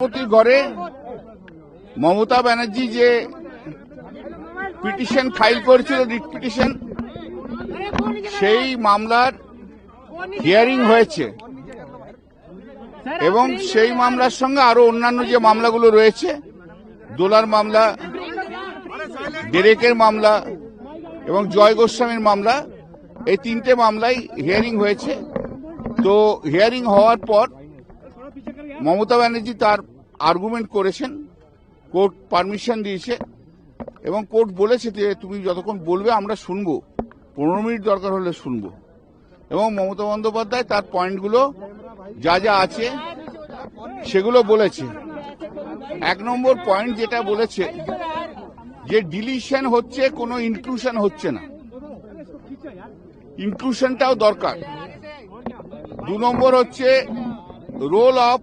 প্রতি ঘরে মমতা ব্যানার্জি যে পিটিশন ফাইল করেছিল, রিট পিটিশন, সেই মামলার হিয়ারিং হয়েছে এবং সেই মামলার সঙ্গে আরো অন্যান্য যে মামলাগুলো রয়েছে, দোলার মামলা, ডেরেকের মামলা এবং জয় গোস্বামীর মামলা, এই তিনটে মামলাই হিয়ারিং হয়েছে। তো হিয়ারিং হওয়ার পর মমতা ব্যানার্জি তার আর্গুমেন্ট করেছেন, কোর্ট পারমিশন দিয়েছে এবং কোর্ট বলেছে যে তুমি যতক্ষণ বলবে আমরা শুনবো, 15 মিনিট দরকার হলে শুনবো। এবং মমতা বন্দ্যোপাধ্যায় তার পয়েন্টগুলো যা যা আছে সেগুলো বলেছে। 1 নম্বর পয়েন্ট যেটা বলেছে যে ডিলিশন হচ্ছে, কোনো ইনক্লুশন হচ্ছে না, ইনক্লুশনটাও দরকার। 2 নম্বর হচ্ছে role of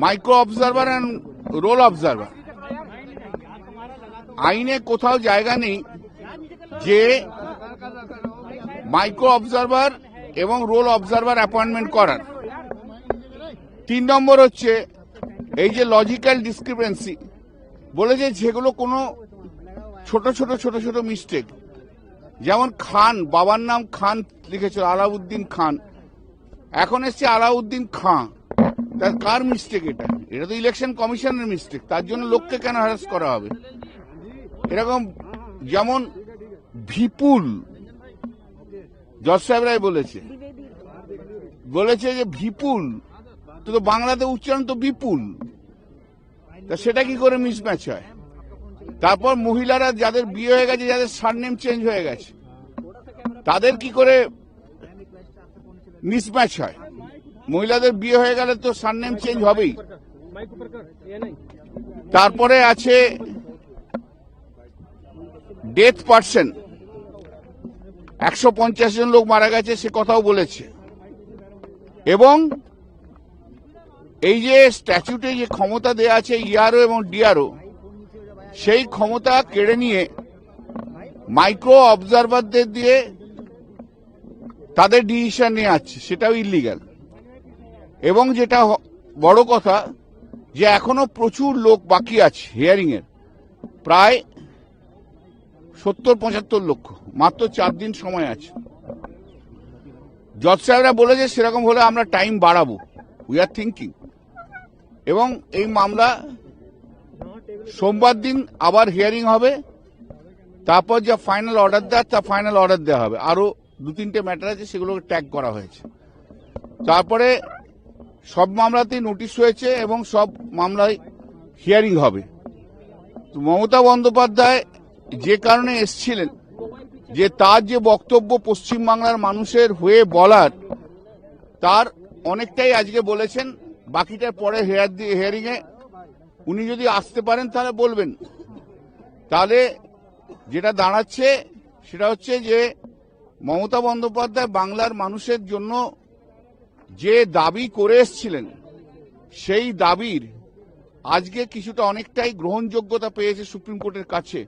micro observer and roll observer. আইনে কোথাও জায়গা নেই যে মাইক্রো অবজারভার এবং রোল অবজারভার অ্যাপয়েন্টমেন্ট করার। 3 নম্বর হচ্ছে এই যে লজিক্যাল ডিসক্রিপেন্সি বলেছে, যেগুলো কোনো ছোট ছোট মিস্টেক, যেমন খান, বাবার নাম খান লিখেছিল আলাউদ্দিন খান, এখন এসছে আলাউদ্দিন খাঁ। তার কার মিস্টেক? এটা তো ইলেকশন কমিশনের মিস্টেক। তার জন্য লোককে কেন হ্যারাস করা হবে? এরকম যেমন বিপুল, জজ সাহেবরাই বলেছে যে বিপুল, তো বাংলাতে উচ্চারণ তো বিপুল, তা সেটা কি করে মিসম্যাচ হয়? তারপর মহিলারা যাদের বিয়ে হয়ে গেছে, যাদের সারনেম চেঞ্জ হয়ে গেছে, তাদের কি করে মিসম্যাচ হয়? মহিলাদের বিয়ে হয়ে গেলে তো সারনেম চেঞ্জ হবেই। তারপরে আছে ডেথ পার্সন, 150 জন লোক মারা গেছে, সে কথাও বলেছে। এবং এই যে স্ট্যাচুটে যে ক্ষমতা দেয়া আছে ইআরও এবং ডিআরও, সেই ক্ষমতা কেড়ে নিয়ে মাইক্রো অবজারভারদের দিয়ে তাদের ডিসিশন নিয়ে আসছে, সেটাও ইলিগ্যাল। এবং যেটা বড় কথা, যে এখনো প্রচুর লোক বাকি আছে হিয়ারিং এর, প্রায় 70-75 লক্ষ, মাত্র 4 দিন সময় আছে। জজ সাহেবরা বলেছে সেরকম হলে আমরা টাইম বাড়াবো, উই আর থিঙ্কিং। এবং এই মামলা সোমবার দিন আবার হিয়ারিং হবে, তারপর যা ফাইনাল অর্ডার দেওয়ার তা ফাইনাল অর্ডার দেওয়া হবে। আরো 2-3টে ম্যাটার আছে, সেগুলোকে ট্যাগ করা হয়েছে। তারপরে সব মামলাতেই নোটিশ হয়েছে এবং সব মামলায় হিয়ারিং হবে। তো মমতা বন্দ্যোপাধ্যায় যে কারণে এসছিলেন, যে তার যে বক্তব্য পশ্চিমবাংলার মানুষের হয়ে বলার, তার অনেকটাই আজকে বলেছেন। বাকিটার পরে হিয়ারিং এ উনি যদি আসতে পারেন তাহলে বলবেন। তাহলে যেটা দাঁড়াচ্ছে সেটা হচ্ছে যে মমতা বন্দ্যোপাধ্যায় বাংলার মানুষের জন্য যে দাবি করে এসছিলেন, সেই দাবির আজকে কিছুটা অনেকটাই গ্রহণযোগ্যতা পেয়েছে সুপ্রিম কোর্টের কাছে।